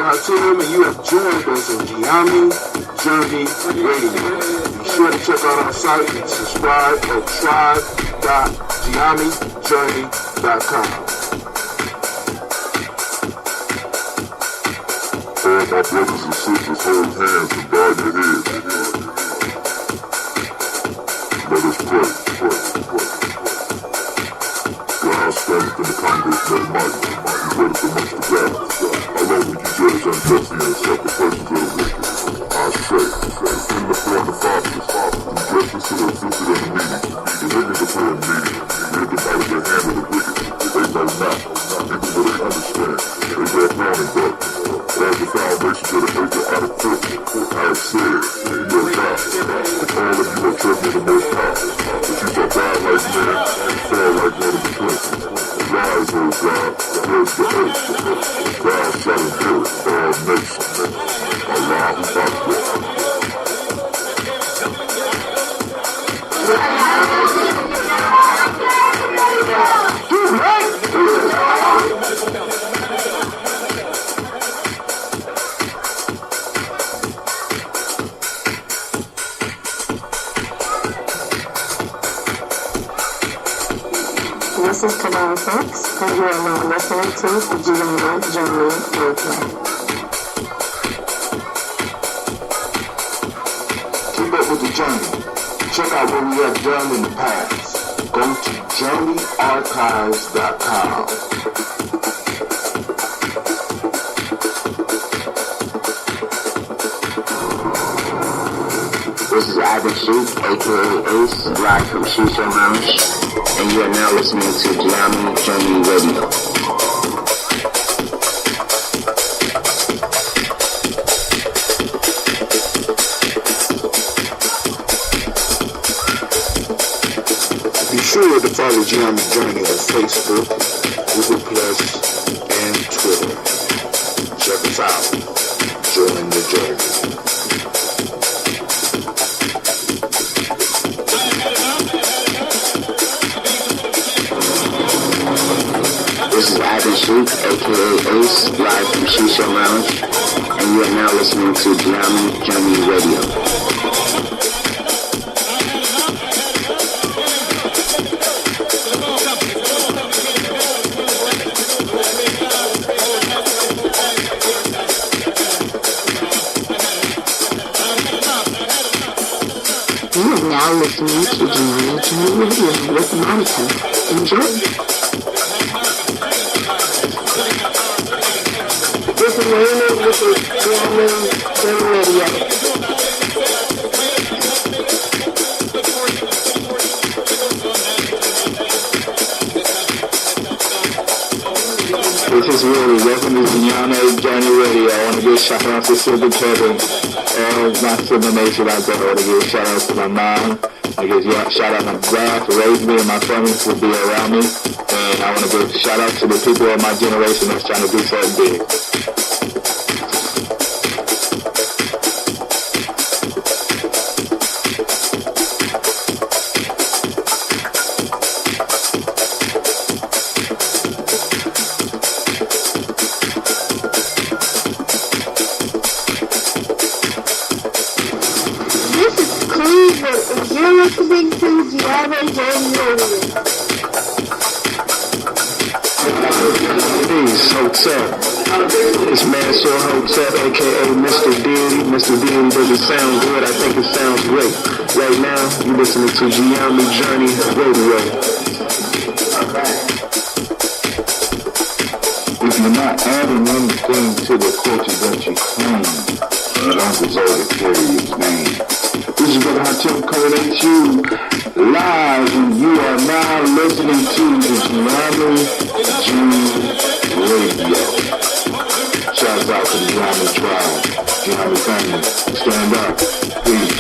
Hatim, and you have joined us in Gye-Nyame Journey Radio. Be sure to check out our site and subscribe at tribe.gyenymejourney.com. All my brothers and sisters, hold hands and bow your heads. Let us pray. God standeth in the congregation of the mighty. He ready for much to God. How long will you judge unjustly and accept the persons of the wicked? I say, in the form of fathers, and justice to the afflicted and the needy, deliver the poor and needy, rid them out of the hand of the wicked. They know not, even though they understand. They walk round in darkness. All the foundations of the earth are out of court. I have said, you are God, and all of you are children of the Most High, that you shall die like man and fall like one of the princes. Arise, O God, judge the earth, thou shalt inherit all nations. Allahu Akbar. This is Kabbalah Fox, and you are now listening to the Gye-Nyame Journey Radio. Keep up with the journey. Check out what we have done in the past. Go to journeyarchives.com. This is Ivan Sheik, aka Ace, live from Shisha Lounge, and you are now listening to Gye-Nyame Journey Radio. Be sure to follow Gye-Nyame Journey on Facebook, Google Plus, and Twitter. Check us out. Join the journey. This is Ivan Sheik, aka Ace, live from Shisha Lounge, and you are now listening to Gye-Nyame Journey Radio. You are now listening to Gye-Nyame Journey Radio with Monica. Enjoy. This is Raymond with the Gye-Nyame Journey Radio. This is Willie. Welcome to Gye-Nyame Journey Radio. I want to give a shout out to Silver Kevin. All my Silver Nation out there. I want to give a shout out to my mom. I give a shout out to my dad for raising me and my family for being around me. And I want to give a shout out to the people of my generation that's trying to do something big. You're listening to Gye-Nyame Journey Radio. Peace, Hotel. It's Man Soul Hotel, aka Mr. Deity. Mr. Deity, does it sound good? I think it sounds great. Right now, you're listening to Gye-Nyame Journey Radio. If you're not adding anything to the culture that you claim, you don't deserve to carry its name. This is Brother Hatim coming at you live, and you are now listening to the Gye-Nyame Journey Radio. Shouts out to the Gye-Nyame tribe, Gye-Nyame family. Stand up, please.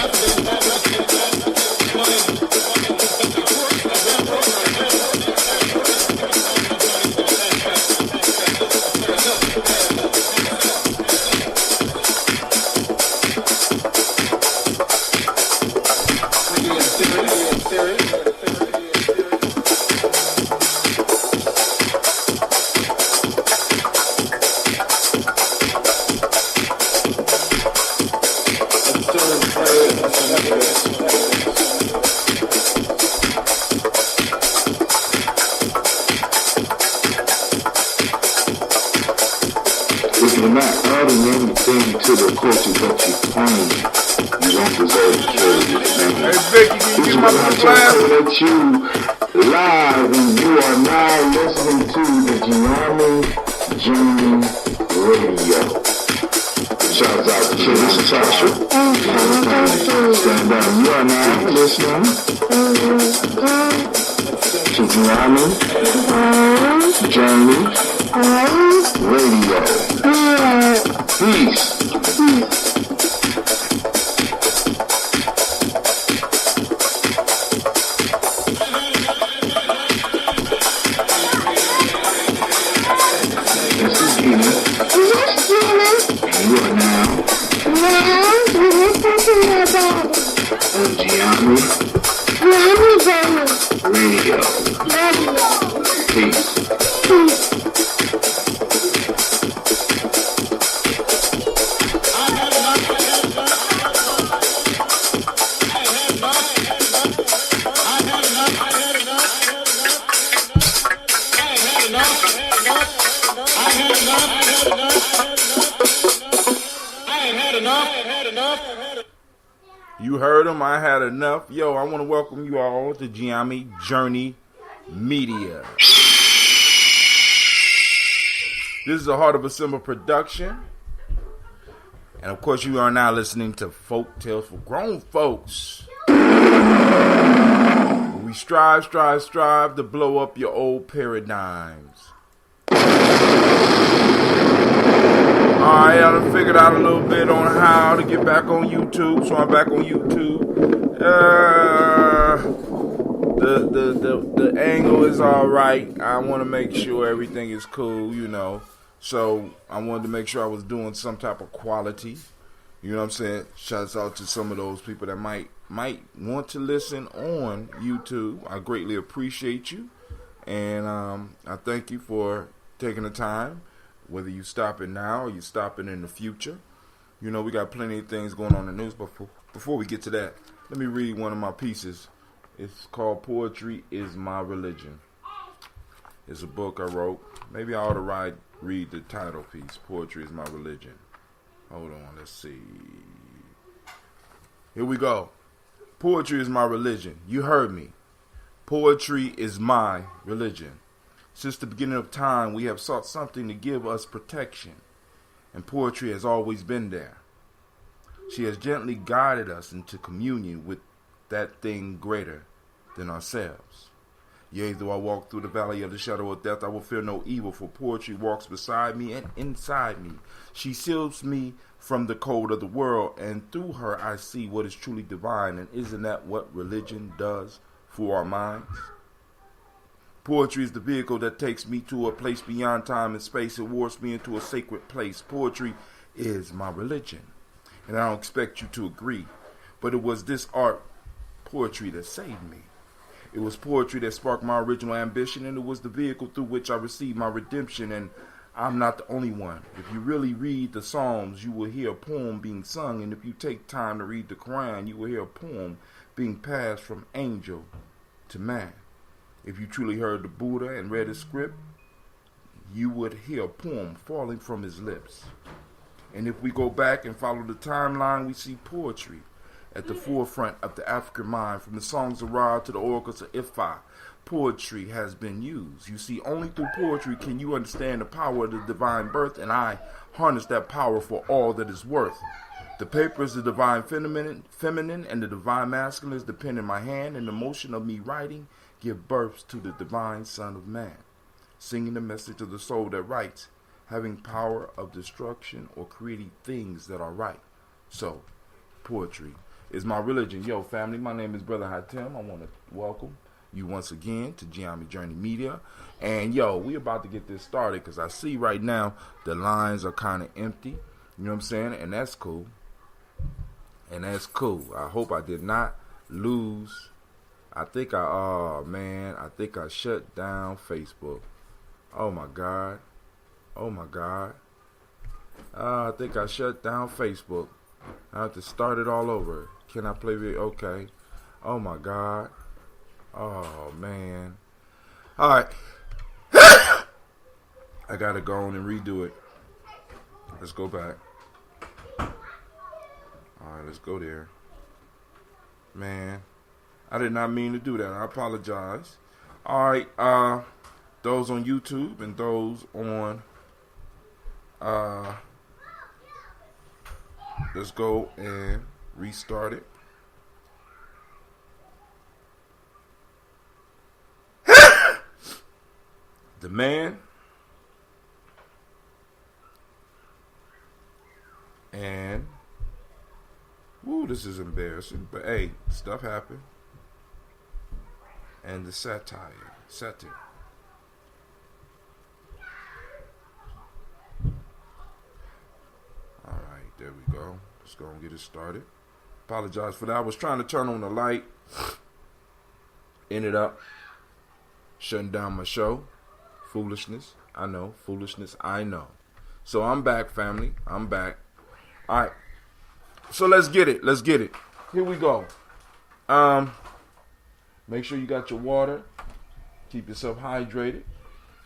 thing to the culture that you claim. You don't deserve to carry this name. Hey, Vicky, can you give my little glass? At you live, and you are now listening to the Gye-Nyame Journey Radio. Shouts out to Chili Sasha. Stand up. You are now listening to Gye-Nyame Journey Radio. Peace. This is Gina. And you are now on Gye-Nyame Radio. Peace. You heard him. I had enough. Yo, I want to welcome you all to Gye-Nyame Journey Media. This is a Heart of a Simple production. And of course, you are now listening to Folk Tales for Grown Folks. We strive to blow up your old paradigms. Alright, I done figured out a little bit on how to get back on YouTube, so I'm back on YouTube. The angle is alright. I want to make sure everything is cool, you know. So I wanted to make sure I was doing some type of quality. You know what I'm saying? Shouts out to some of those people that might want to listen on YouTube. I greatly appreciate you, and I thank you for taking the time. Whether you stop it now or you stop it in the future. You know, we got plenty of things going on in the news. But before we get to that, let me read one of my pieces. It's called Poetry is My Religion. It's a book I wrote. Maybe I ought to read the title piece. Poetry is My Religion. Hold on, let's see. Here we go. Poetry is my religion. You heard me. Poetry is my religion. Since the beginning of time, we have sought something to give us protection, and poetry has always been there. She has gently guided us into communion with that thing greater than ourselves. Yea, though I walk through the valley of the shadow of death, I will fear no evil, for poetry walks beside me and inside me. She shields me from the cold of the world, and through her I see what is truly divine, and isn't that what religion does for our minds? Poetry is the vehicle that takes me to a place beyond time and space. It warps me into a sacred place. Poetry is my religion. And I don't expect you to agree. But it was this art, poetry, that saved me. It was poetry that sparked my original ambition, and it was the vehicle through which I received my redemption. And I'm not the only one. If you really read the Psalms, you will hear a poem being sung. And if you take time to read the Quran, you will hear a poem being passed from angel to man. If you truly heard the Buddha and read his script, you would hear a poem falling from his lips. And if we go back and follow the timeline, we see poetry at the forefront of the African mind. From the songs of Ra to the oracles of Ifa, poetry has been used. You see, only through poetry can you understand the power of the divine birth, and I harness that power for all that is worth. The paper is the divine feminine, and the divine masculine is the pen in my hand, and the motion of me writing give birth to the divine Son of Man, singing the message of the soul that writes, having power of destruction or creating things that are right. So, poetry is my religion. Yo, family, my name is Brother Hatem. I want to welcome you once again to Gye-Nyame Journey Media. And, yo, we about to get this started because I see right now the lines are kind of empty. You know what I'm saying? And that's cool. I hope I did not lose. I think I shut down Facebook. Oh my God. I think I shut down Facebook. I have to start it all over. Can I play video? Okay. Oh my God. Oh man. Alright. I gotta go on and redo it. Let's go back. All right, let's go there. Man, I did not mean to do that. I apologize. All right, those on YouTube and those on, let's go and restart it. The man and, woo, this is embarrassing, but hey, stuff happened. And the Satyr. All right, there we go. Let's go and get it started. Apologize for that. I was trying to turn on the light. Ended up shutting down my show. Foolishness. I know. Foolishness. I know. So I'm back, family. I'm back. All right. So let's get it. Here we go. Make sure you got your water. Keep yourself hydrated.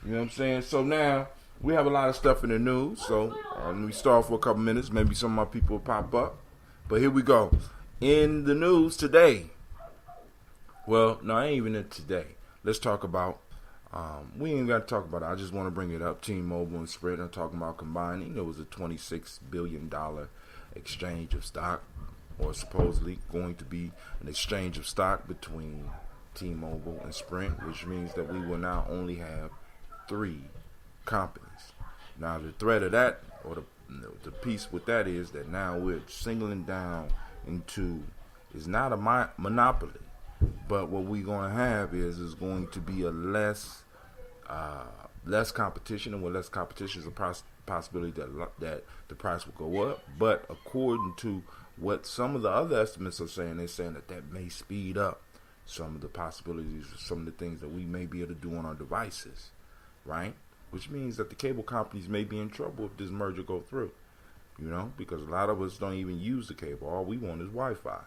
You know what I'm saying? So now, we have a lot of stuff in the news. So let me start for a couple minutes. Maybe some of my people will pop up. But here we go. In the news today. Well, no, I ain't even in today. Let's talk about, we ain't got to talk about it. I just want to bring it up. T-Mobile and Sprint are talking about combining. It was a $26 billion exchange of stock, or supposedly going to be an exchange of stock between T-Mobile and Sprint, which means that we will now only have 3 companies. Now the threat of that, or the piece with that, is that now we're singling down into, is not a monopoly, but what we're going to have is going to be a less competition, and with less competition is a possibility that the price will go up. But according to what some of the other estimates are saying, they're saying that may speed up some of the possibilities, some of the things that we may be able to do on our devices, right? Which means that the cable companies may be in trouble if this merger go through, because a lot of us don't even use the cable. All we want is Wi-Fi,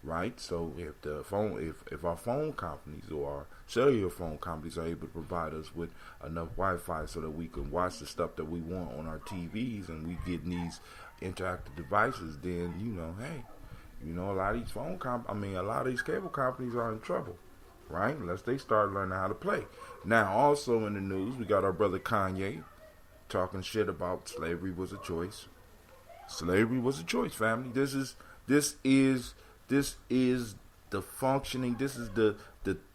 right? So if our phone companies or our cellular phone companies are able to provide us with enough Wi-Fi so that we can watch the stuff that we want on our TVs, and we get these interactive devices, then hey, a lot of these a lot of these cable companies are in trouble, right? Unless they start learning how to play. Now, also in the news, we got our brother Kanye talking shit about slavery was a choice. Slavery was a choice, family. This is the functioning. This is the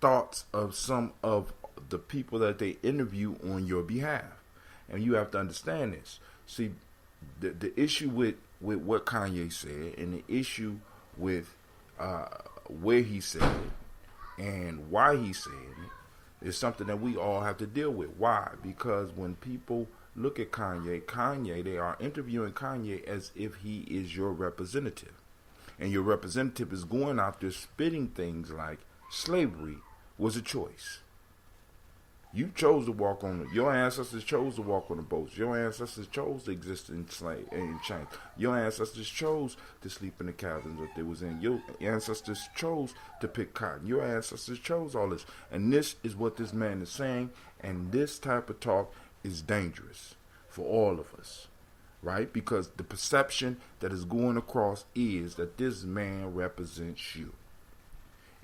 thoughts of some of the people that they interview on your behalf, and you have to understand this. See, the issue with what Kanye said, and the issue with where he said it and why he said it, is something that we all have to deal with. Why? Because when people look at Kanye, they are interviewing Kanye as if he is your representative. And your representative is going out there spitting things like slavery was a choice. You chose to walk on, your ancestors chose to walk on the boats. Your ancestors chose to exist in chains. Your ancestors chose to sleep in the cabins that they was in. Your ancestors chose to pick cotton. Your ancestors chose all this. And this is what this man is saying. And this type of talk is dangerous for all of us, right? Because the perception that is going across is that this man represents you.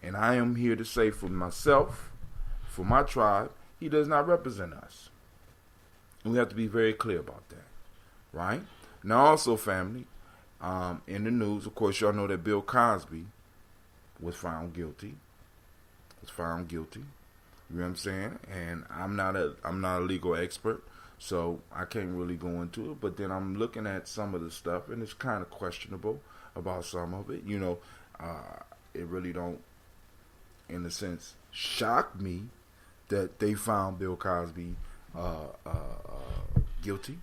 And I am here to say for myself, for my tribe, he does not represent us. And we have to be very clear about that, right? Now also, family, in the news, of course, y'all know that Bill Cosby was found guilty. You know what I'm saying? And I'm not a legal expert, so I can't really go into it. But then I'm looking at some of the stuff, and it's kind of questionable about some of it. It really don't, in a sense, shock me that they found Bill Cosby guilty.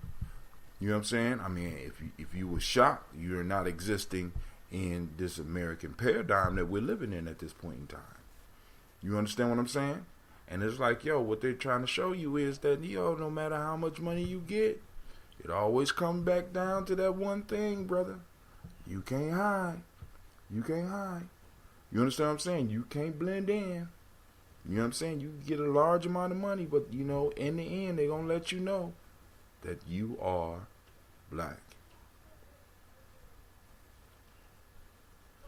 You know what I'm saying? I mean, if you were shocked, you're not existing in this American paradigm that we're living in at this point in time. You understand what I'm saying? And it's like, what they're trying to show you is that, no matter how much money you get, it always comes back down to that one thing, brother. You can't hide. You understand what I'm saying? You can't blend in. You know what I'm saying? You get a large amount of money, but, in the end, they're going to let you know that you are black.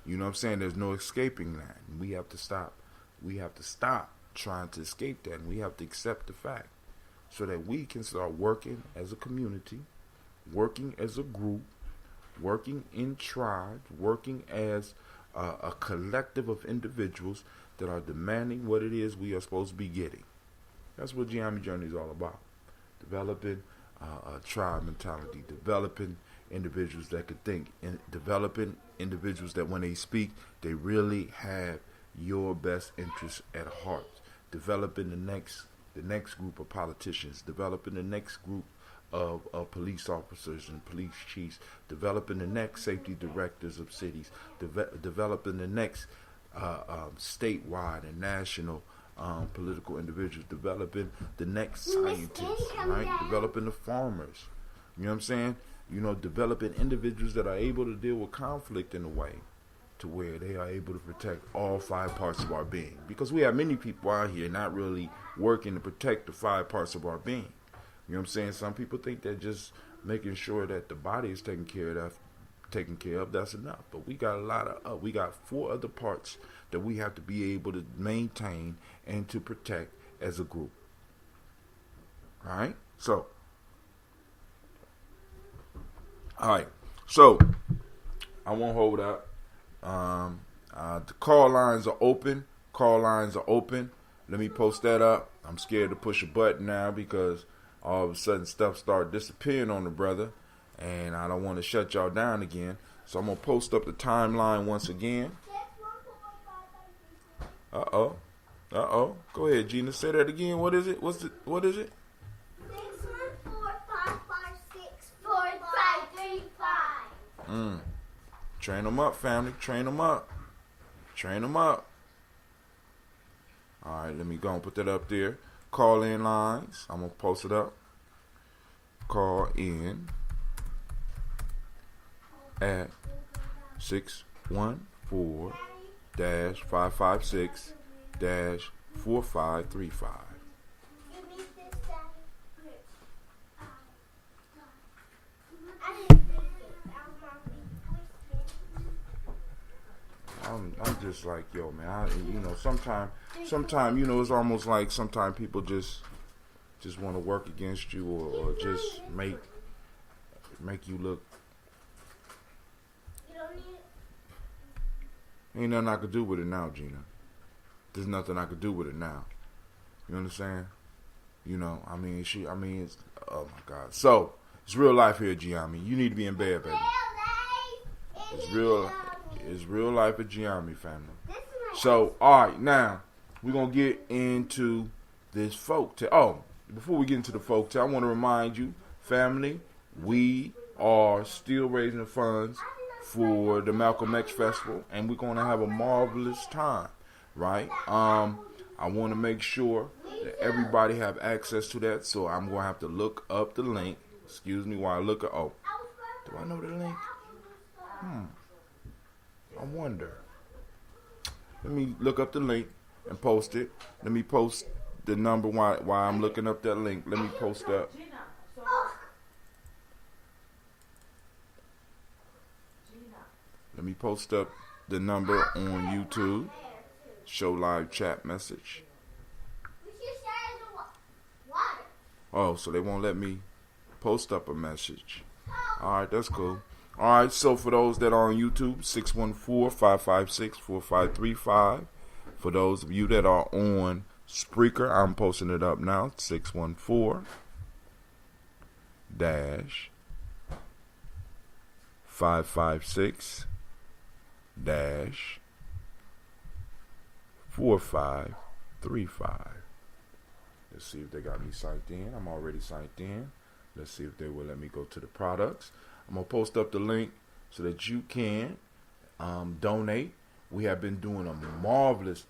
You know what I'm saying? There's no escaping that. We have to stop. We have to stop trying to escape that, and we have to accept the fact so that we can start working as a community, working as a group, working in tribes, working as a collective of individuals that are demanding what it is we are supposed to be getting. That's what Gye-Nyame Journey is all about. Developing a tribe mentality, developing individuals that could think, and developing individuals that when they speak, they really have your best interests at heart. Developing the next group of politicians, developing the next group of police officers and police chiefs, developing the next safety directors of cities, developing the next statewide and national political individuals, developing the next scientists, right? Developing the farmers. You know what I'm saying? You know, developing individuals that are able to deal with conflict in a way to where they are able to protect all 5 parts of our being. Because we have many people out here not really working to protect the 5 parts of our being. You know what I'm saying? Some people think that just making sure that the body is taken care of, that's enough. But we got we got 4 other parts that we have to be able to maintain and to protect as a group. All right? So, I won't hold up. The call lines are open. Let me post that up. I'm scared to push a button now because all of a sudden stuff started disappearing on the brother, and I don't want to shut y'all down again. So I'm going to post up the timeline once again. Uh-oh. Go ahead, Gina. Say that again. What is it? What is it? 614-556-4535. Train them up, family. Train them up. All right, let me go and put that up there. Call in lines. I'm going to post it up. Call in at 614-556-4535. I'm just like, yo, man, sometimes, it's almost like sometimes people just want to work against you or just make you look. Ain't nothing I could do with it now, Gina. There's nothing I could do with it now. You understand? It's, oh my God. So, it's real life here, Gye-Nyame. You need to be in bed, baby. It's real life at Gye-Nyame, family. So, all right, now we're gonna get into this folk tale. Oh, before we get into the folk tale, I want to remind you, family, we are still raising funds for the Malcolm X Festival, and we're gonna have a marvelous time, right? I want to make sure that everybody have access to that, so I'm gonna have to look up the link. Excuse me while I look up. Oh, do I know the link? I wonder. Let me look up the link and post it. Let me post the number while I'm looking up that link. Let me post that. Let me post up the number on YouTube. Show live chat message. Oh, so they won't let me post up a message. Alright, that's cool. Alright, so for those that are on YouTube, 614-556-4535. For those of you that are on Spreaker, I'm posting it up now. 614-556-4535. Let's see if they got me signed in. I'm already signed in. Let's see if they will let me go to the products. I'm going to post up the link so that you can donate. We have been doing a marvelous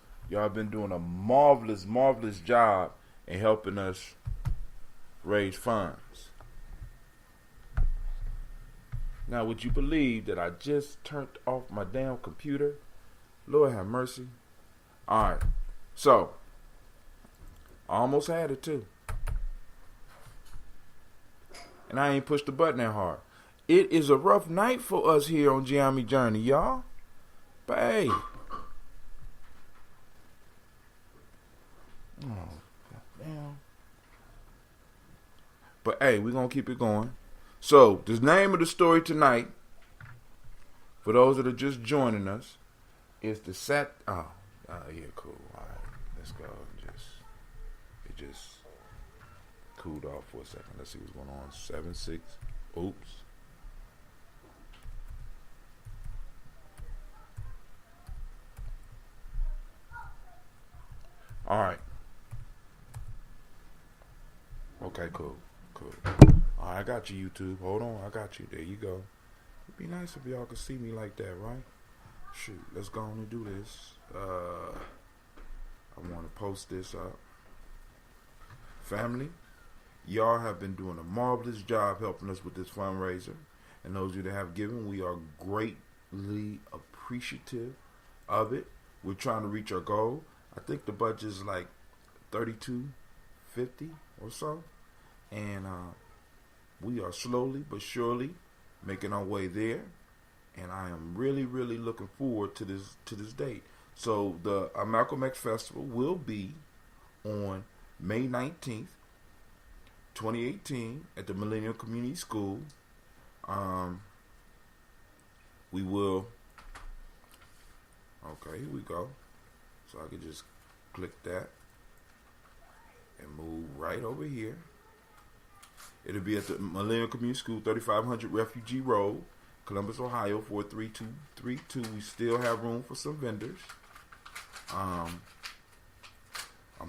job in helping us raise funds. Now, would you believe that I just turned off my damn computer? Lord have mercy. All right. So, I almost had it too. And I ain't pushed the button that hard. It is a rough night for us here on Gye-Nyame Journey, y'all. But hey. Oh, damn. But hey, we're going to keep it going. So, the name of the story tonight, for those that are just joining us, is the yeah, cool. All right, let's go. It just cooled off for a second. Let's see what's going on. 7-6. Oops. All right. Okay, cool. All right, I got you, YouTube. Hold on, I got you. There you go. It'd be nice if y'all could see me like that, right? Shoot, let's go on and do this. I want to post this up. Family, y'all have been doing a marvelous job helping us with this fundraiser. And those of you that have given, we are greatly appreciative of it. We're trying to reach our goal. I think the budget is like $32.50 or so. And we are slowly but surely making our way there. And I am really, really looking forward to this date. So the Malcolm X Festival will be on May 19th, 2018 at the Millennium Community School. We will, okay, here we go. So I can just click that and move right over here. It'll be at the Millennium Community School, 3500 Refugee Road, Columbus, Ohio, 43232. We still have room for some vendors. I'm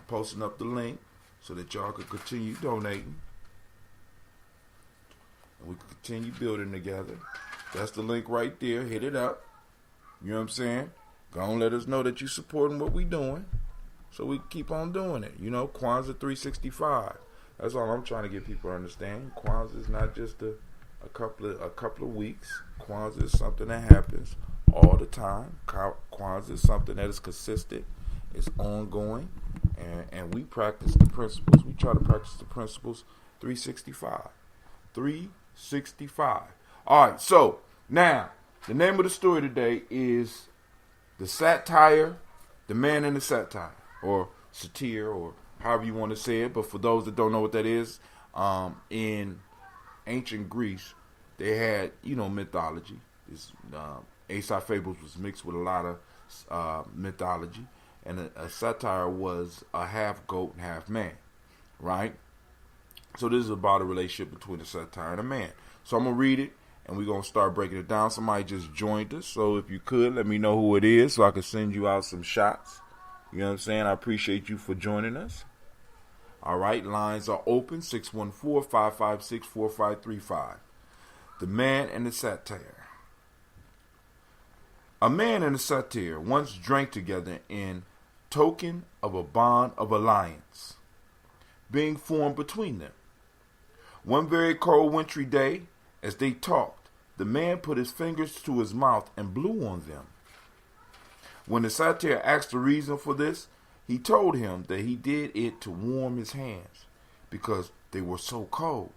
posting up the link so that y'all can continue donating. And we can continue building together. That's the link right there. Hit it up. You know what I'm saying? Go on, let us know that you're supporting what we're doing so we can keep on doing it. You know, Kwanzaa 365. That's all I'm trying to get people to understand. Kwanzaa is not just a couple of weeks. Kwanzaa is something that happens all the time. Kwanzaa is something that is consistent. It's ongoing. And we practice the principles. We try to practice the principles 365. 365. All right, so now the name of the story today is The Satyr, the Man and the Satyr, or Satyr, or however you want to say it. But for those that don't know what that is, in ancient Greece, they had, mythology. Aesop fables was mixed with a lot of mythology. And a satyr was a half goat and half man, right? So this is about a relationship between a satyr and a man. So I'm going to read it, and we're going to start breaking it down. Somebody just joined us, so if you could, let me know who it is so I can send you out some shots. You know what I'm saying? I appreciate you for joining us. All right, lines are open, 614-556-4535. The Man and the Satyr. A man and a satyr once drank together in token of a bond of alliance being formed between them. One very cold wintry day, as they talked, the man put his fingers to his mouth and blew on them. When the satyr asked the reason for this, he told him that he did it to warm his hands because they were so cold.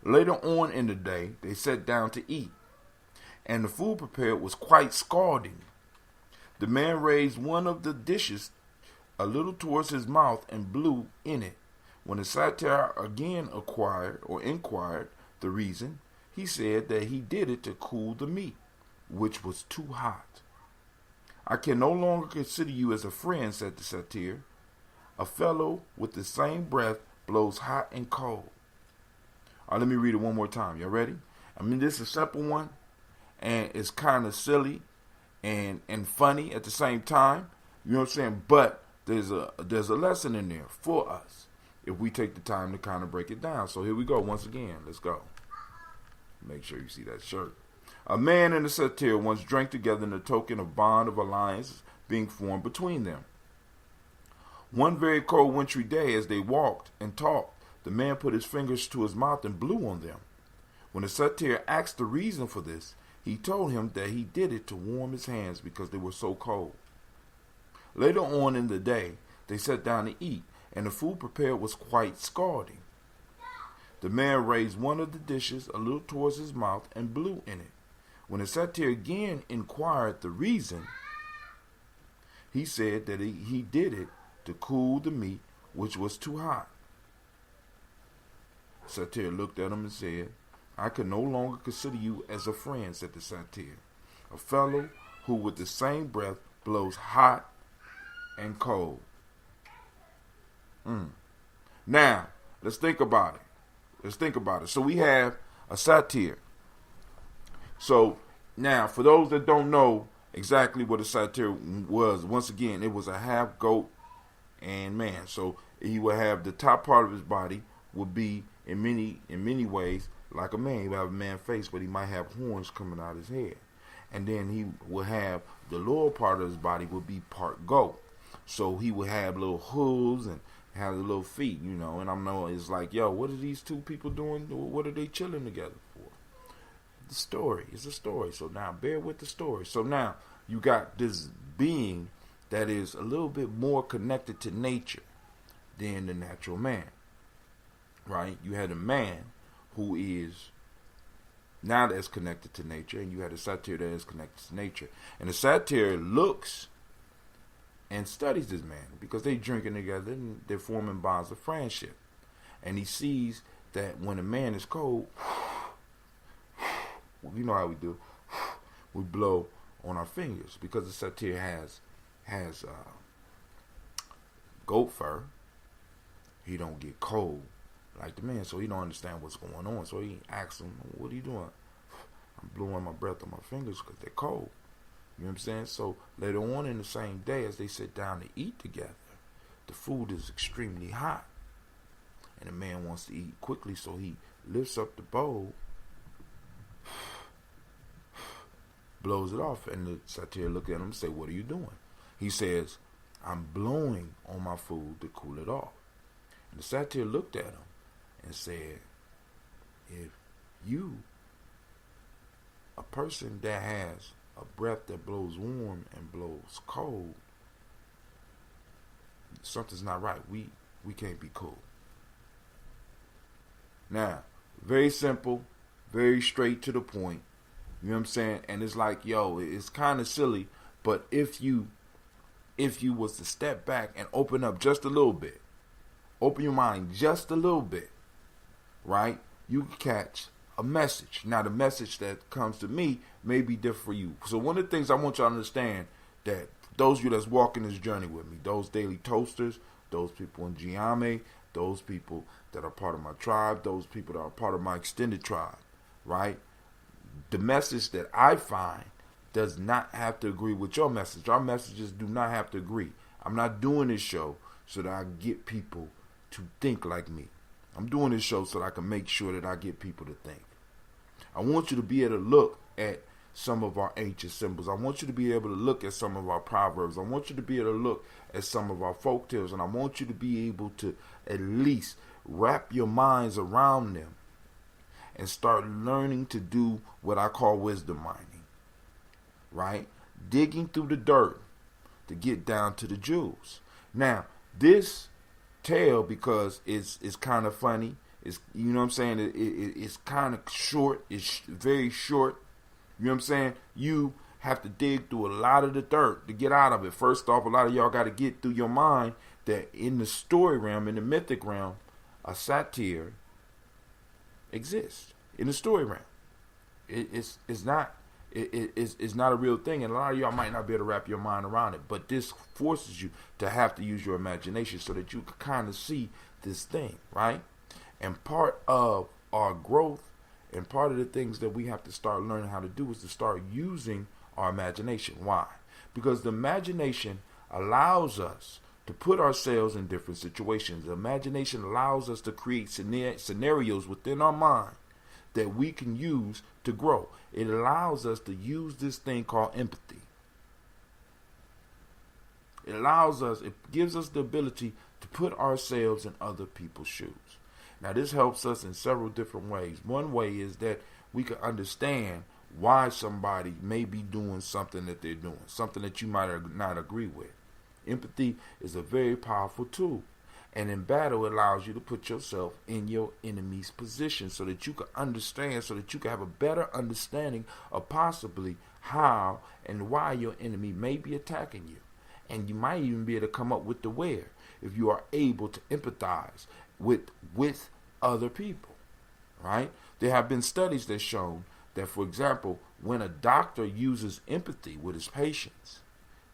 Later on in the day, they sat down to eat, and the food prepared was quite scalding. The man raised one of the dishes a little towards his mouth and blew in it. When the satyr again inquired the reason, he said that he did it to cool the meat, which was too hot. I can no longer consider you as a friend, said the satyr. A fellow with the same breath blows hot and cold. All right, let me read it one more time. Y'all ready? This is a simple one, and it's kind of silly and funny at the same time. You know what I'm saying? But there's a lesson in there for us if we take the time to kind of break it down. So here we go once again. Let's go. Make sure you see that shirt. A man and a satyr once drank together in a token of bond of alliance being formed between them. One very cold wintry day, as they walked and talked, the man put his fingers to his mouth and blew on them. When the satyr asked the reason for this, he told him that he did it to warm his hands because they were so cold. Later on in the day, they sat down to eat, and the food prepared was quite scalding. The man raised one of the dishes a little towards his mouth and blew in it. When the satyr again inquired the reason, he said that he did it to cool the meat, which was too hot. Satyr looked at him and said, I can no longer consider you as a friend, said the satyr. A fellow who with the same breath blows hot and cold. Now, let's think about it. So we have a satyr. So now, for those that don't know exactly what a satyr was, once again, it was a half goat and man. So he would have the top part of his body would be in many ways like a man. He would have a man face, but he might have horns coming out of his head. And then he would have the lower part of his body would be part goat. So he would have little hooves and have the little feet, and I'm knowing it's like, yo, what are these two people doing? What are they chilling together for? The story is a story. So now bear with the story. So now you got this being that is a little bit more connected to nature than the natural man, right? You had a man who is not as connected to nature, and you had a satyr that is connected to nature. And the satyr looks and studies this man because they're drinking together and they're forming bonds of friendship. And he sees that when a man is cold, you know how we do, we blow on our fingers because the satyr has goat fur. He don't get cold like the man, so he don't understand what's going on. So he asks him, what are you doing? I'm blowing my breath on my fingers because they're cold. You know what I'm saying? So later on in the same day, as they sit down to eat together, the food is extremely hot. And the man wants to eat quickly, so he lifts up the bowl, blows it off, and the satyr look at him and say, what are you doing? He says, I'm blowing on my food to cool it off. And the satyr looked at him and said, if you, a person that has a breath that blows warm and blows cold, something's not right. We can't be cool. Now, very simple, very straight to the point. You know what I'm saying? And it's like, yo, it's kind of silly, but if you was to step back and open up just a little bit, open your mind just a little bit, right? You can catch a message. Now, the message that comes to me may be different for you. So one of the things I want you to understand, that those of you that's walking this journey with me, those daily toasters, those people in Gye-Nyame, those people that are part of my tribe, those people that are part of my extended tribe, right? The message that I find does not have to agree with your message. Our messages do not have to agree. I'm not doing this show so that I get people to think like me. I'm doing this show so that I can make sure that I get people to think. I want you to be able to look at some of our ancient symbols. I want you to be able to look at some of our proverbs. I want you to be able to look at some of our folk tales. And I want you to be able to at least wrap your minds around them and start learning to do what I call wisdom mining, right? Digging through the dirt to get down to the jewels. Now, this tale, because it's kind of funny, it's, you know what I'm saying, it's kind of short, it's very short, you know what I'm saying, you have to dig through a lot of the dirt to get out of it. First off, a lot of y'all got to get through your mind that in the story realm, in the mythic realm, a satyr exists in the story realm. It's not a real thing, and a lot of y'all might not be able to wrap your mind around it. But this forces you to have to use your imagination so that you can kind of see this thing, right? And part of our growth and part of the things that we have to start learning how to do is to start using our imagination. Why? Because the imagination allows us to put ourselves in different situations. The imagination allows us to create scenarios within our mind that we can use to grow. It allows us to use this thing called empathy. It gives us the ability to put ourselves in other people's shoes. Now, this helps us in several different ways. One way is that we can understand why somebody may be doing something that they're doing, something that you might not agree with. Empathy is a very powerful tool. And in battle, it allows you to put yourself in your enemy's position so that you can understand, so that you can have a better understanding of possibly how and why your enemy may be attacking you. And you might even be able to come up with the where if you are able to empathize with other people, right? There have been studies that shown that, for example, when a doctor uses empathy with his patients,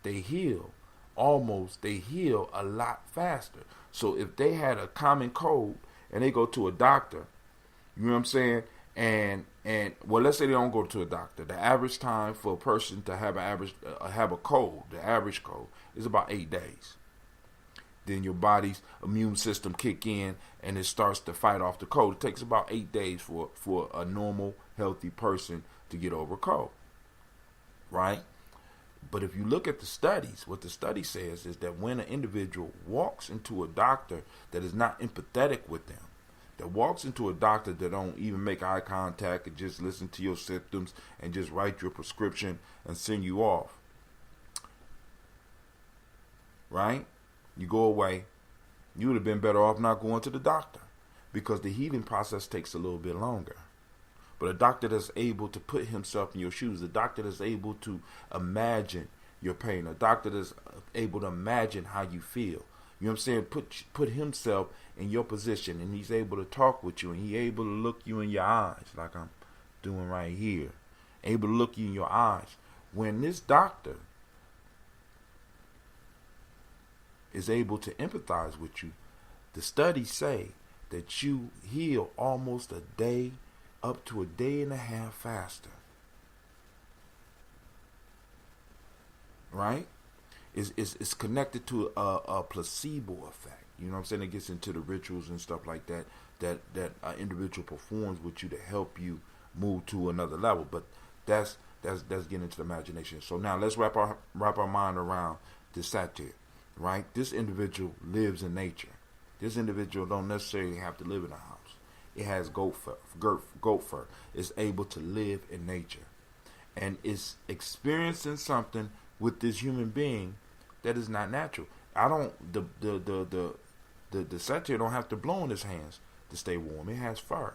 they heal a lot faster. So if they had a common cold and they go to a doctor, you know what I'm saying? And well, let's say they don't go to a doctor. The average time for a person to have a cold, the average cold, is about 8 days. Then your body's immune system kick in and it starts to fight off the cold. It takes about 8 days for a normal, healthy person to get over a cold, right? But if you look at the studies, what the study says is that when an individual walks into a doctor that is not empathetic with them, that walks into a doctor that don't even make eye contact and just listen to your symptoms and just write your prescription and send you off, right? You go away. You would have been better off not going to the doctor because the healing process takes a little bit longer. But a doctor that's able to put himself in your shoes, a doctor that's able to imagine your pain, a doctor that's able to imagine how you feel. You know what I'm saying? Put himself in your position, and he's able to talk with you, and he's able to look you in your eyes like I'm doing right here. Able to look you in your eyes. When this doctor is able to empathize with you, the studies say that you heal almost a day, up to a day and a half faster. Right? It's connected to a placebo effect. You know what I'm saying? It gets into the rituals and stuff like that an individual performs with you to help you move to another level. But that's getting into the imagination. So now let's wrap our mind around the satyr. Right? This individual lives in nature. This individual don't necessarily have to live in a house. It has goat fur. It's able to live in nature. And it's experiencing something with this human being that is not natural. The satyr don't have to blow in his hands to stay warm. It has fur.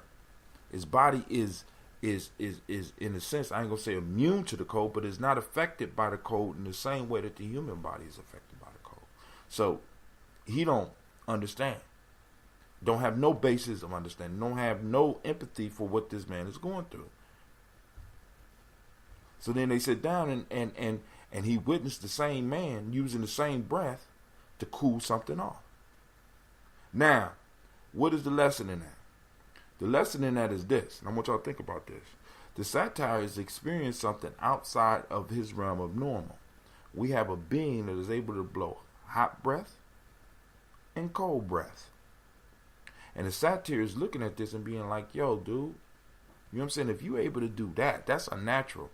Its body is in a sense, I ain't gonna say immune to the cold, but it's not affected by the cold in the same way that the human body is affected by the cold. So he don't understand. Don't have no basis of understanding. Don't have no empathy for what this man is going through. So then they sit down and he witnessed the same man using the same breath to cool something off. Now, what is the lesson in that? The lesson in that is this, and I want y'all to think about this. The satyr is experiencing something outside of his realm of normal. We have a being that is able to blow hot breath and cold breath. And the satyr is looking at this and being like, yo, dude, you know what I'm saying? If you're able to do that, that's unnatural.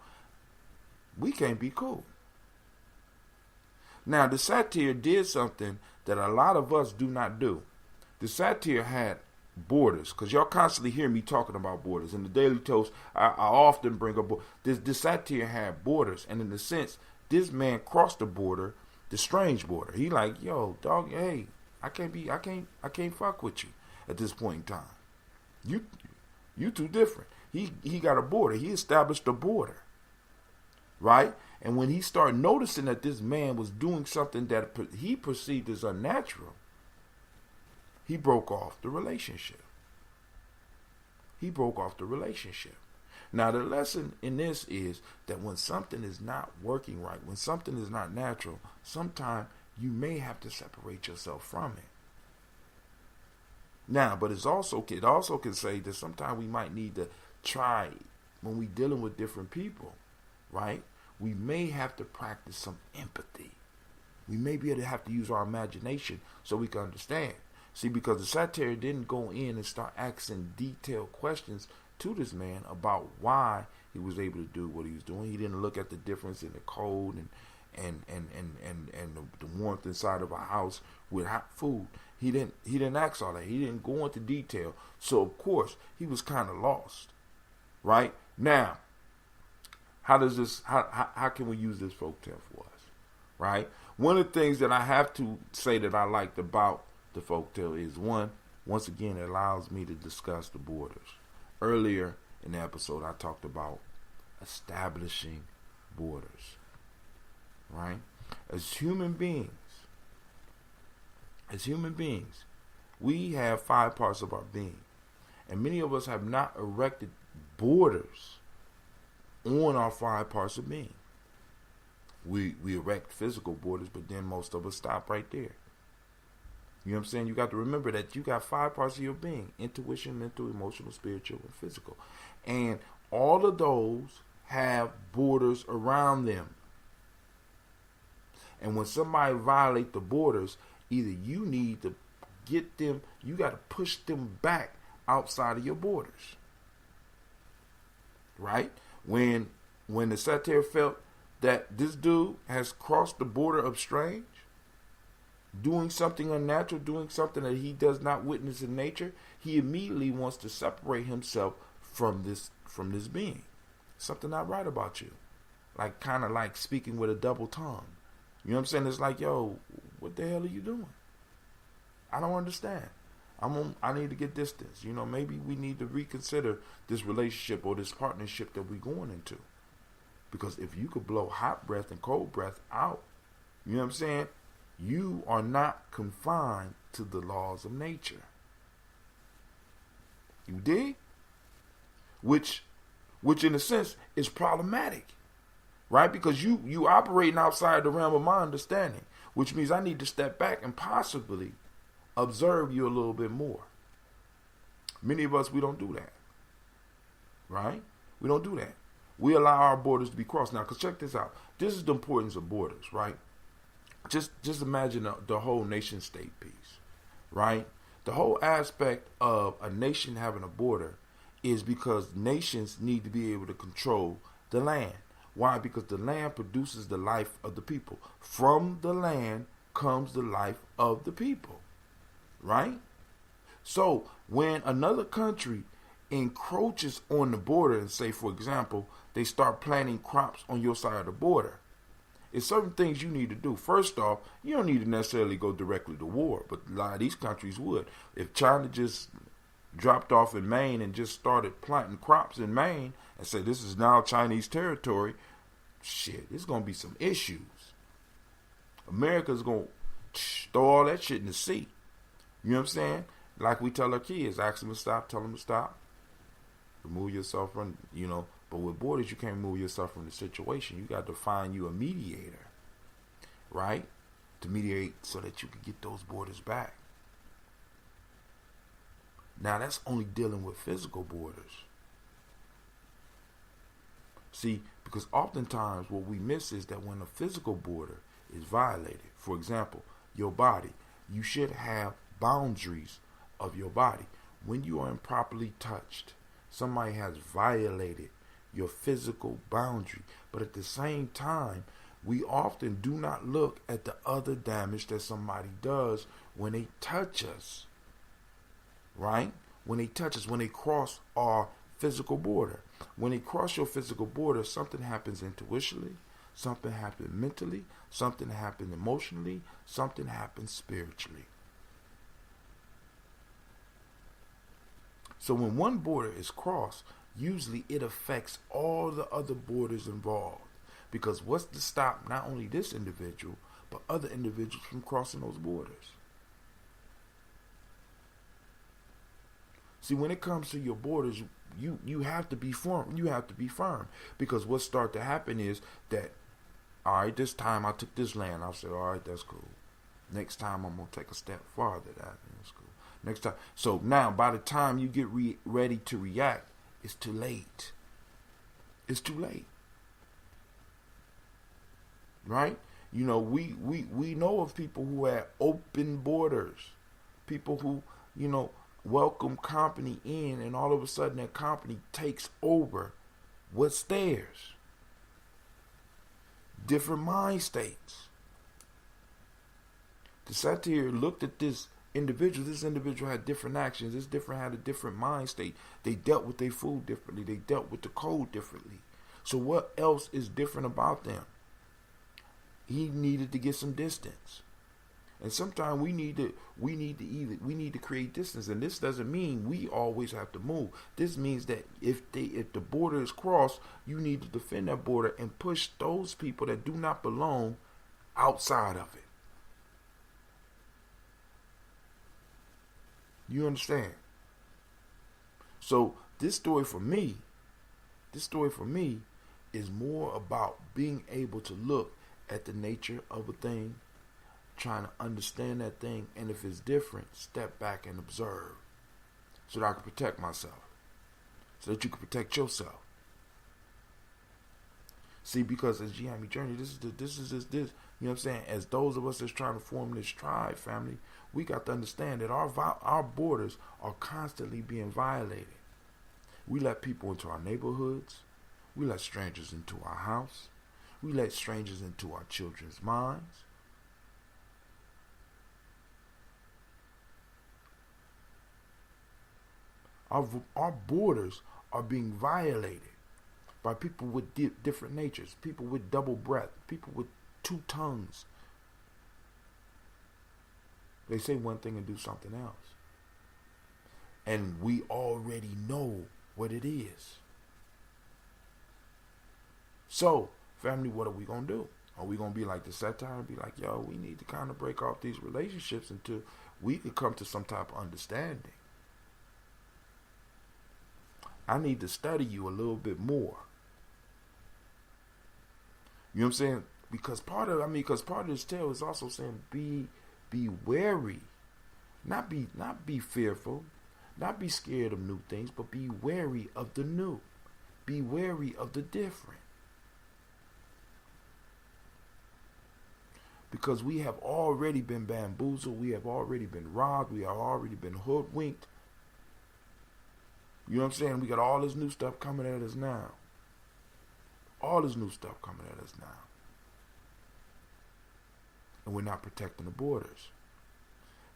We can't be cool. Now, the satyr did something that a lot of us do not do. The satyr had borders, because y'all constantly hear me talking about borders. In the Daily Toast, I often bring up the satyr had borders. And in a sense, this man crossed the border, the strange border. He like, yo, dog, hey, I can't fuck with you at this point in time. You too different. He got a border. He established a border. Right? And when he started noticing that this man was doing something that he perceived as unnatural, he broke off the relationship. Now, the lesson in this is that when something is not working right, when something is not natural, sometimes you may have to separate yourself from it. Now, but it also can say that sometimes we might need to try, when we're dealing with different people, right? We may have to practice some empathy. We may be able to have to use our imagination so we can understand. See, because the satyr didn't go in and start asking detailed questions to this man about why he was able to do what he was doing. He didn't look at the difference in the cold and the warmth inside of a house with hot food. He didn't ask all that. He didn't go into detail. So of course he was kind of lost. Right? Now, how can we use this folktale for us? Right? One of the things that I have to say that I liked about the folktale is, once again, it allows me to discuss the borders. Earlier in the episode, I talked about establishing borders, right? As human beings, we have 5 parts of our being, and many of us have not erected borders on our 5 parts of being. We erect physical borders, but then most of us stop right there. You know what I'm saying? You got to remember that you got 5 parts of your being: intuition, mental, emotional, spiritual, and physical. And all of those have borders around them. And when somebody violates the borders, either you need to get them, you got to push them back outside of your borders. Right? When the Satyr felt that this dude has crossed the border of strange, doing something unnatural, doing something that he does not witness in nature, he immediately wants to separate himself from this being. Something not right about you. Like, kind of like speaking with a double tongue. You know what I'm saying? It's like, yo, what the hell are you doing? I don't understand. I need to get distance. You know, maybe we need to reconsider this relationship or this partnership that we're going into. Because if you could blow hot breath and cold breath out, you know what I'm saying? You are not confined to the laws of nature. You dig? Which in a sense is problematic, right? Because you operating outside the realm of my understanding, which means I need to step back and possibly observe you a little bit more. Many of us, we don't do that, right? We don't do that. We allow our borders to be crossed. Now, because check this out. This is the importance of borders, right? Just imagine the whole nation state piece, right? The whole aspect of a nation having a border is because nations need to be able to control the land. Why? Because the land produces the life of the people. From the land comes the life of the people, right? So when another country encroaches on the border and say, for example, they start planting crops on your side of the border, it's certain things you need to do. First off, you don't need to necessarily go directly to war, but a lot of these countries would. If China just dropped off in Maine and just started planting crops in Maine and said this is now Chinese territory, shit, there's going to be some issues. America's going to throw all that shit in the sea. You know what I'm saying? Like we tell our kids, ask them to stop, tell them to stop. Remove yourself from, but with borders, you can't remove yourself from the situation. You got to find you a mediator, right? To mediate so that you can get those borders back. Now, that's only dealing with physical borders. See, because oftentimes what we miss is that when a physical border is violated, for example, your body, you should have boundaries of your body. When you are improperly touched, somebody has violated your physical boundary. But at the same time, we often do not look at the other damage that somebody does when they touch us. Right? When they touch us, when they cross our physical border. When they cross your physical border, something happens intuitionally, something happens mentally, something happens emotionally, something happens spiritually. So when one border is crossed, usually it affects all the other borders involved. Because what's to stop not only this individual, but other individuals from crossing those borders? See, when it comes to your borders, you have to be firm. You have to be firm. Because what starts to happen is that, all right, this time I took this land. I'll say, all right, that's cool. Next time I'm going to take a step farther. That's cool. Next time. So now, by the time you get ready to react, it's too late. It's too late. Right? We know of people who had open borders. People who, welcome company in, and all of a sudden that company takes over what's theirs. Different mind states. The Satyr looked at this individual. This individual had different actions. This different had a different mind state. They dealt with their food differently. They dealt with the cold differently. So what else is different about them? He needed to get some distance. And sometimes we need to create distance, and this doesn't mean we always have to move. This means that if the border is crossed, you need to defend that border and push those people that do not belong outside of it. You understand? So this story for me is more about being able to look at the nature of a thing, trying to understand that thing, and if it's different, step back and observe so that I can protect myself, so that you can protect yourself. See, because as Gye-Nyame journey, this, you know what I'm saying, as those of us that's trying to form this tribe, family, we got to understand that our borders are constantly being violated. We let people into our neighborhoods. We let strangers into our house. We let strangers into our children's minds. Our borders are being violated by people with different natures, people with double breath, people with two tongues. They say one thing and do something else. And we already know what it is. So, family, what are we going to do? Are we going to be like the satire and be like, yo, we need to kind of break off these relationships until we could come to some type of understanding? I need to study you a little bit more. You know what I'm saying? Because part of this tale is also saying be wary. Not be fearful. Not be scared of new things, but be wary of the new. Be wary of the different. Because we have already been bamboozled, we have already been robbed, we have already been hoodwinked. You know what I'm saying? We got all this new stuff coming at us now. All this new stuff coming at us now. And we're not protecting the borders.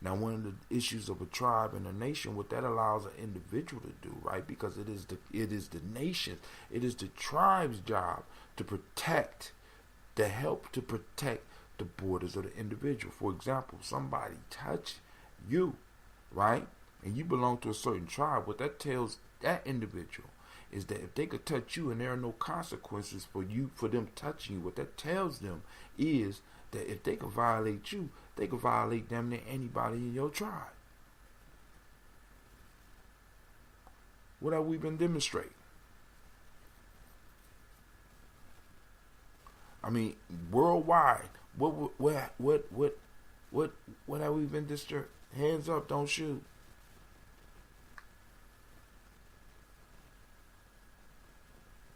Now, one of the issues of a tribe and a nation, what that allows an individual to do, right? Because it is the nation, it is the tribe's job to protect, to help to protect the borders of the individual. For example, somebody touch you, right? And you belong to a certain tribe. What that tells that individual is that if they could touch you and there are no consequences for them touching you, what that tells them is that if they could violate you, they could violate damn near anybody in your tribe. What have we been demonstrating? I mean, worldwide, what have we been demonstrating? Hands up, don't shoot.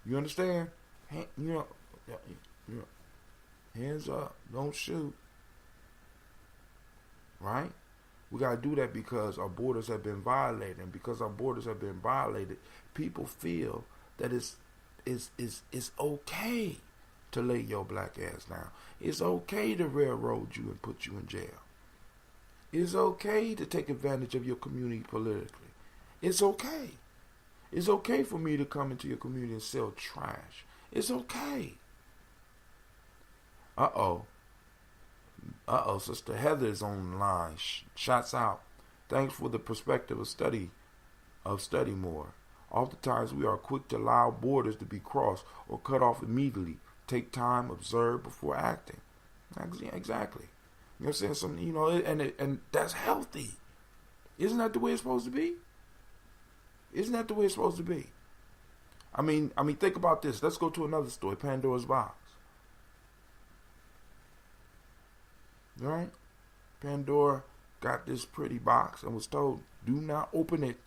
You understand? Hands up, don't shoot. Right? We got to do that because our borders have been violated. And because our borders have been violated, people feel that it's okay to lay your black ass down. It's okay to railroad you and put you in jail. It's okay to take advantage of your community politically. It's okay. It's okay for me to come into your community and sell trash. It's okay. Uh-oh, Sister Heather is on the line. Shots out. Thanks for the perspective of study more. Oftentimes we are quick to allow borders to be crossed or cut off immediately. Take time, observe before acting. Exactly. You know what I'm saying? And that's healthy. Isn't that the way it's supposed to be? Isn't that the way it's supposed to be? I mean, think about this. Let's go to another story, Pandora's Box. Right? Pandora got this pretty box and was told, do not open it.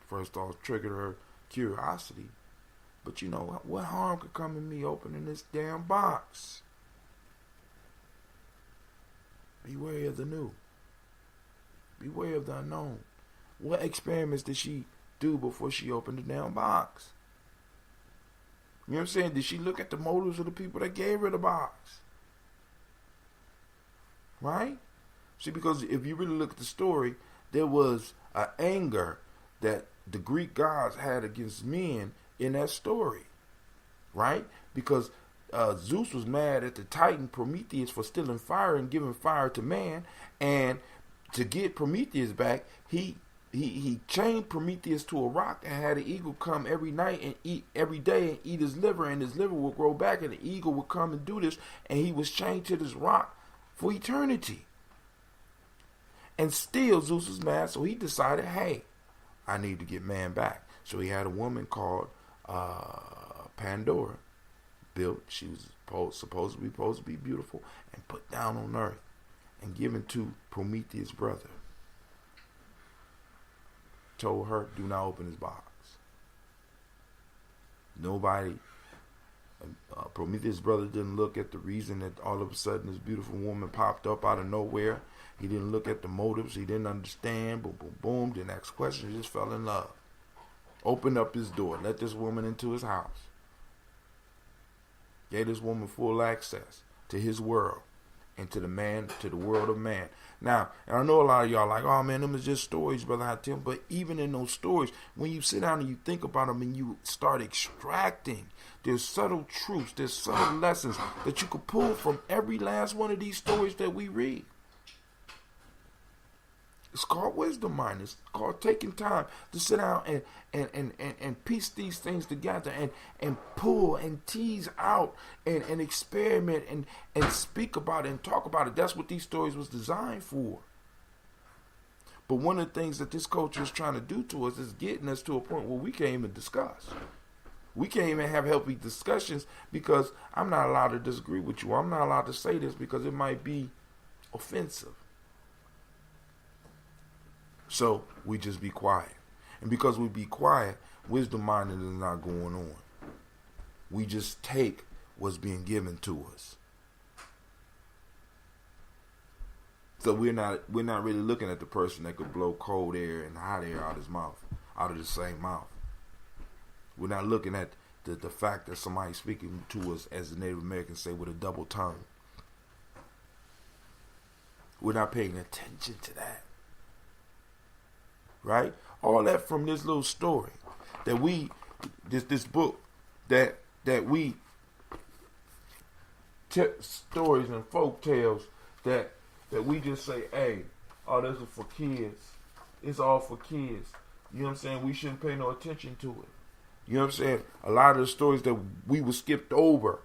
First off, triggered her curiosity. But you know, what harm could come in me opening this damn box? Be wary of the new. Be wary of the unknown. What experiments did she do before she opened the damn box? You know what I'm saying? Did she look at the motives of the people that gave her the box? Right? See, because if you really look at the story, there was an anger that the Greek gods had against men in that story. Right? Because Zeus was mad at the Titan Prometheus for stealing fire and giving fire to man, and to get Prometheus back, he chained Prometheus to a rock and had an eagle come every night and eat every day and eat his liver, and his liver would grow back, and the eagle would come and do this, and he was chained to this rock for eternity. And still Zeus was mad, so he decided, hey, I need to get man back. So he had a woman called Pandora built. She was supposed to be beautiful, and put down on earth and given to Prometheus' brother. Told her, do not open his box. Nobody, Prometheus' brother didn't look at the reason that all of a sudden this beautiful woman popped up out of nowhere. He didn't look at the motives. He didn't understand. Boom, boom, boom. Didn't ask questions. Just fell in love. Opened up his door. Let this woman into his house. Gave this woman full access to his world and to the world of man. Now, and I know a lot of y'all like, oh man, them is just stories, Brother Hatim. But even in those stories, when you sit down and you think about them and you start extracting, there's subtle truths, there's subtle lessons that you could pull from every last one of these stories that we read. It's called wisdom mind. It's called taking time to sit down and piece these things together and pull and tease out and experiment and speak about it and talk about it. That's what these stories was designed for. But one of the things that this culture is trying to do to us is getting us to a point where we can't even discuss. We can't even have healthy discussions because I'm not allowed to disagree with you. I'm not allowed to say this because it might be offensive. So we just be quiet. And because we be quiet, wisdom minded is not going on. We just take what's being given to us. So we're not really looking at the person that could blow cold air and hot air out his mouth, out of the same mouth. We're not looking at the fact that somebody's speaking to us, as the Native Americans say, with a double tongue. We're not paying attention to that. Right? All that from this little story that this book that we stories and folk tales that we just say, hey, oh, this is for kids. It's all for kids. You know what I'm saying? We shouldn't pay no attention to it. You know what I'm saying? A lot of the stories that we were skipped over,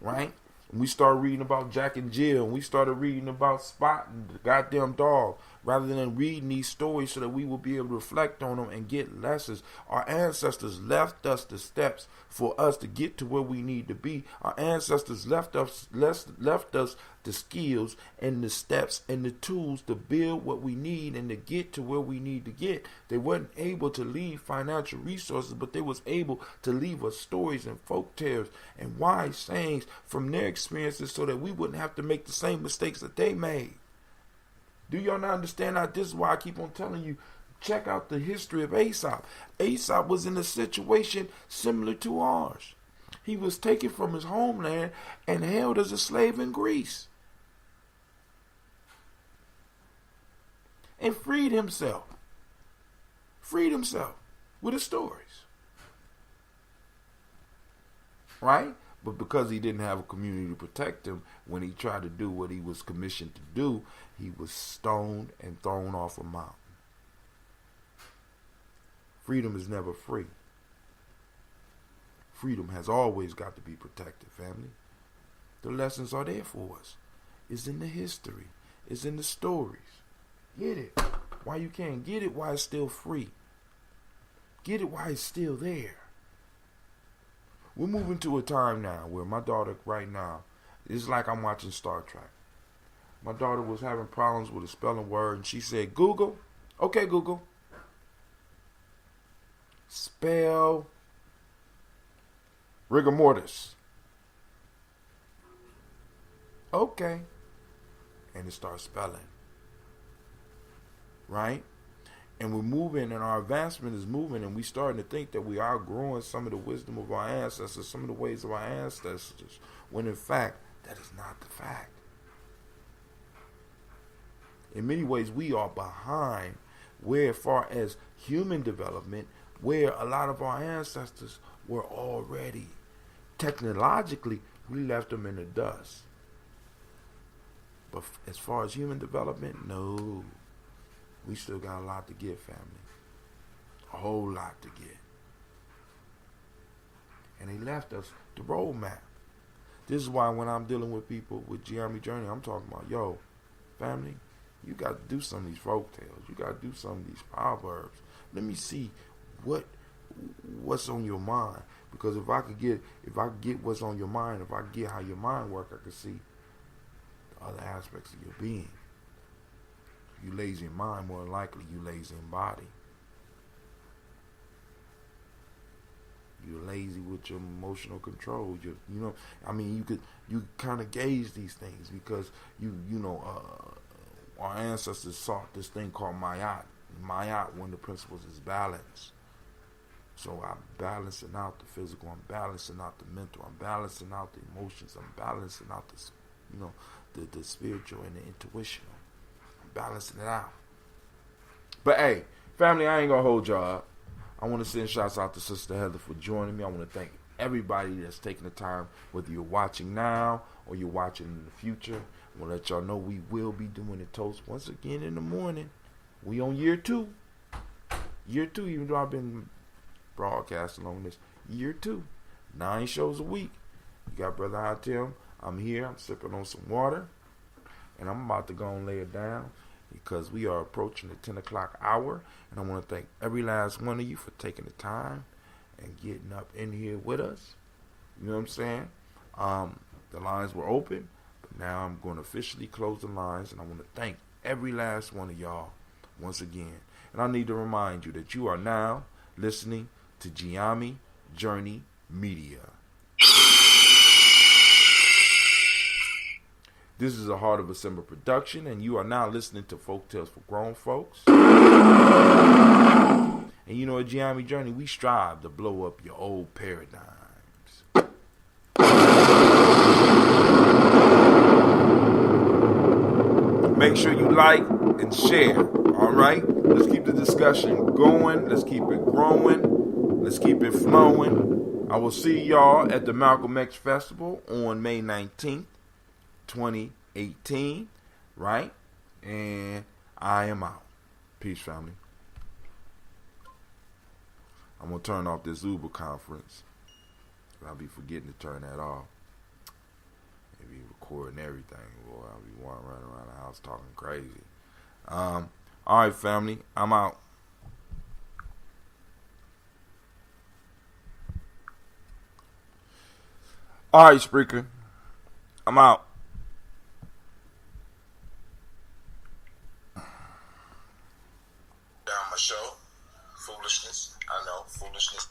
right? And we started reading about Jack and Jill, and we started reading about Spot and the goddamn dog, rather than reading these stories so that we will be able to reflect on them and get lessons. Our ancestors left us the steps for us to get to where we need to be. Our ancestors left us the skills and the steps and the tools to build what we need and to get to where we need to get. They weren't able to leave financial resources, but they was able to leave us stories and folk tales and wise sayings from their experiences so that we wouldn't have to make the same mistakes that they made. Do y'all not understand that? This is why I keep on telling you, check out the history of Aesop. Aesop was in a situation similar to ours. He was taken from his homeland and held as a slave in Greece. And freed himself. With his stories. Right? But because he didn't have a community to protect him, when he tried to do what he was commissioned to do, he was stoned and thrown off a mountain. Freedom is never free. Freedom has always got to be protected, family. The lessons are there for us. It's in the history. It's in the stories. Get it. Why you can't get it? Why it's still free. Get it while it's still there. We're moving to a time now where my daughter right now, it's like I'm watching Star Trek. My daughter was having problems with a spelling word, and she said, Google. Okay, Google. Spell rigor mortis. Okay. And it starts spelling. Right? And we're moving, and our advancement is moving, and we're starting to think that we are growing some of the wisdom of our ancestors, some of the ways of our ancestors, when in fact, that is not the fact. In many ways, we are behind where, as far as human development, where a lot of our ancestors were already technologically We left them in the dust. But as far as human development, no. We still got a lot to get, family. A whole lot to get. And they left us the roadmap. This is why when I'm dealing with people with Gye-Nyame Journey, I'm talking about, yo, family, you got to do some of these folk tales. You got to do some of these proverbs. Let me see what's on your mind. Because if I get what's on your mind, if I get how your mind works, I can see the other aspects of your being. If you lazy in mind, more than likely you lazy in body. You're lazy with your emotional control. You kind of gauge these things because our ancestors sought this thing called Mayat. Mayat, one of the principles is balance. So I'm balancing out the physical. I'm balancing out the mental. I'm balancing out the emotions. I'm balancing out the spiritual and the intuitional. I'm balancing it out. But hey, family, I ain't gonna hold y'all up. I want to send shouts out to Sister Heather for joining me. I want to thank everybody that's taking the time, whether you're watching now or you're watching in the future. I want to let y'all know we will be doing the toast once again in the morning. We on year 2. Year 2, even though I've been broadcasting on this. Year 2. 9 shows a week. You got Brother Hatim. I'm here. I'm sipping on some water. And I'm about to go and lay it down, because we are approaching the 10 o'clock hour. And I want to thank every last one of you for taking the time and getting up in here with us. You know what I'm saying? The lines were open, but now I'm going to officially close the lines. And I want to thank every last one of y'all once again. And I need to remind you that you are now listening to Gye-Nyame Journey Media. This is a Heart of December production, and you are now listening to Folk Tales for Grown Folks. And you know, at Gye-Nyame Journey, we strive to blow up your old paradigms. Make sure you like and share, all right? Let's keep the discussion going. Let's keep it growing. Let's keep it flowing. I will see y'all at the Malcolm X Festival on May 19th. 2018, right? And I am out. Peace, family. I'm going to turn off this Uber conference. I'll be forgetting to turn that off. Maybe recording everything. Boy, I'll be running around the house talking crazy. All right, family. I'm out. All right, Spreaker. I'm out. Down my show. Foolishness. I know. Foolishness.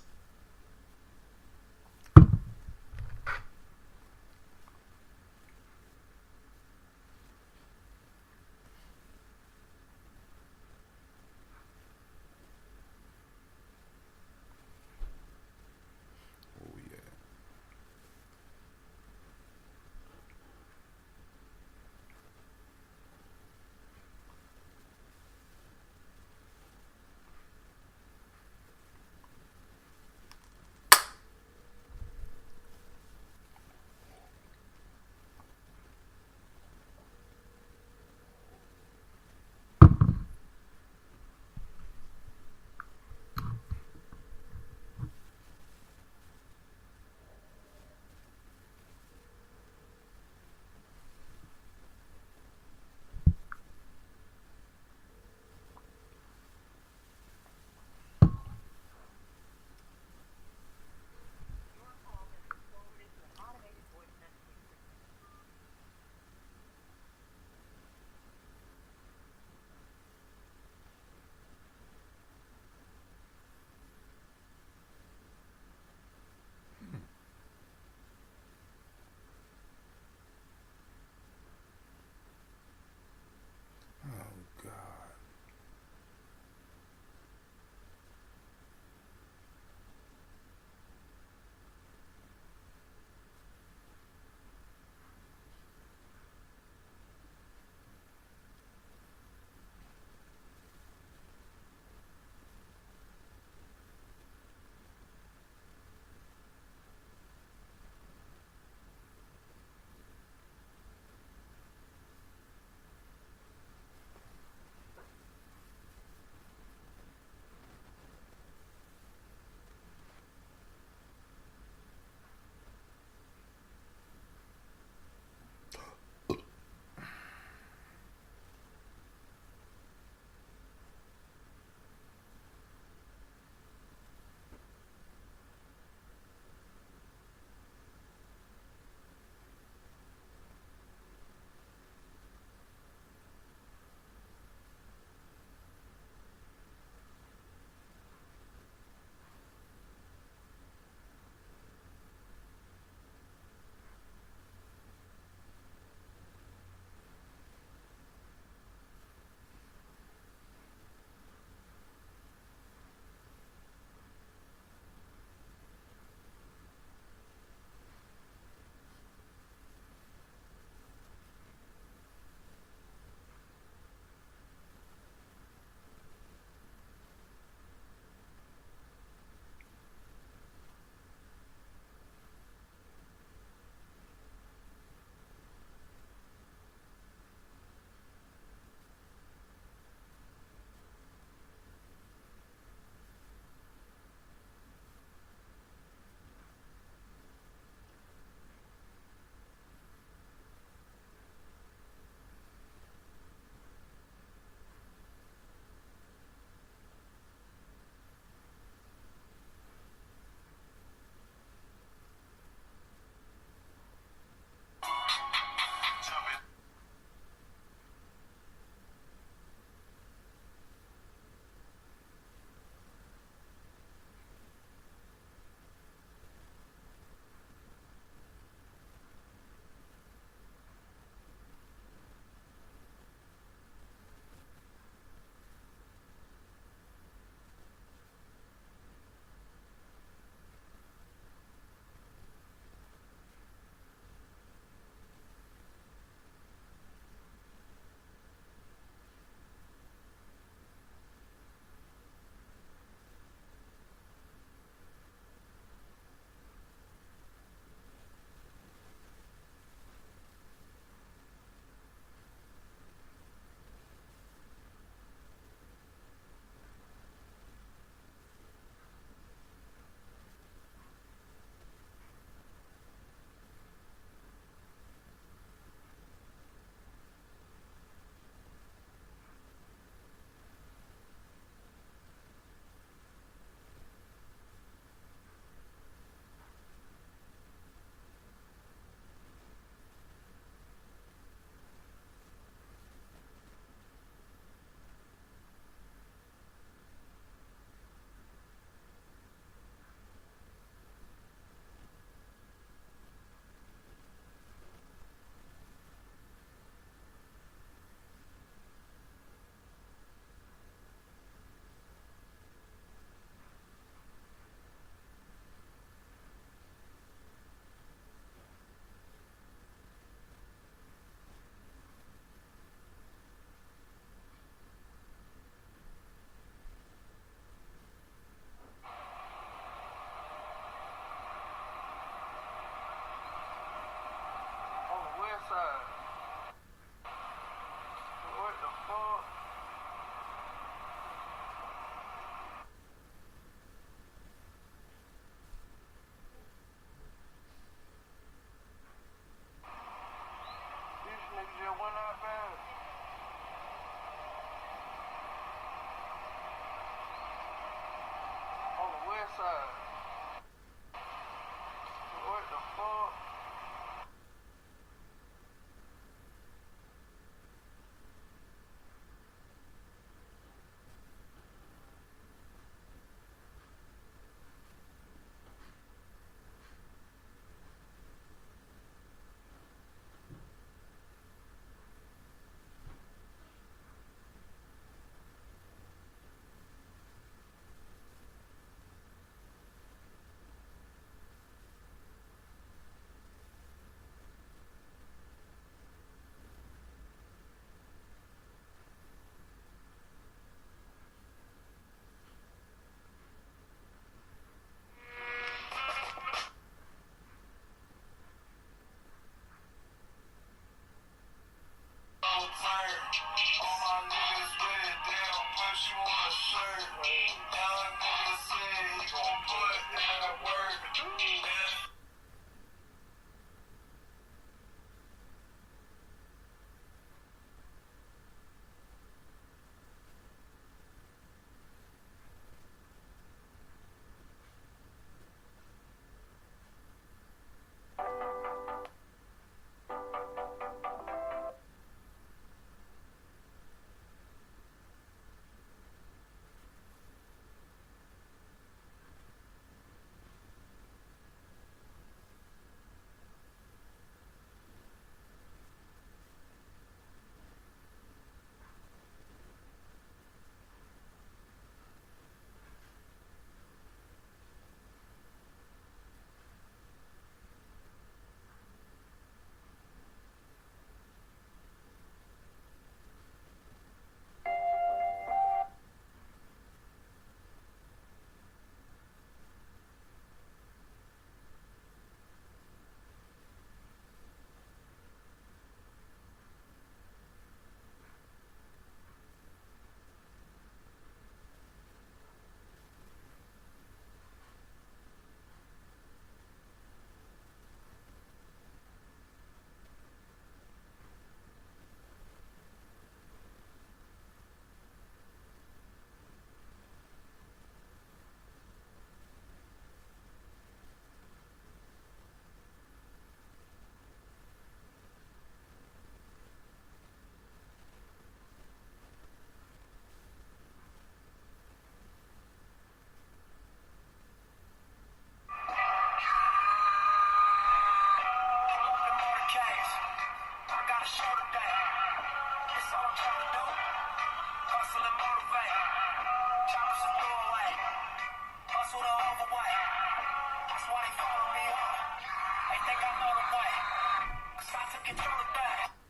Control of that.